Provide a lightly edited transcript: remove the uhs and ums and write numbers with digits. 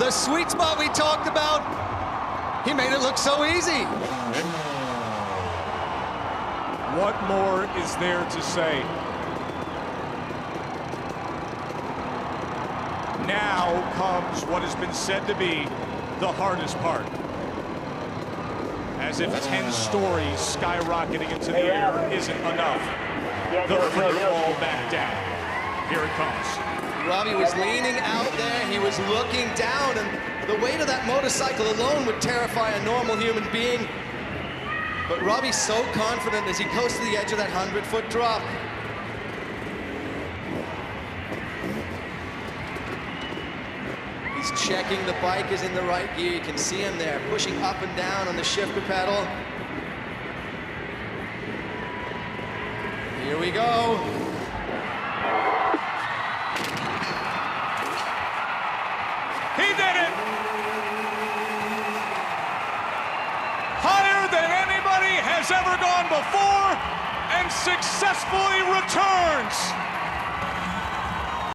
The sweet spot we talked about, he made it look so easy. What more is there to say? Now comes what has been said to be the hardest part. As if 10 stories skyrocketing into the air isn't enough. The free fall back down. Here it comes. Robbie was leaning out there, he was looking down, and the weight of that motorcycle alone would terrify a normal human being. But Robbie's so confident as he goes to the edge of that 100-foot drop. He's checking the bike is in the right gear. You can see him there, pushing up and down on the shifter pedal. Here we go. He did it! Higher than anybody has ever gone before, and successfully returns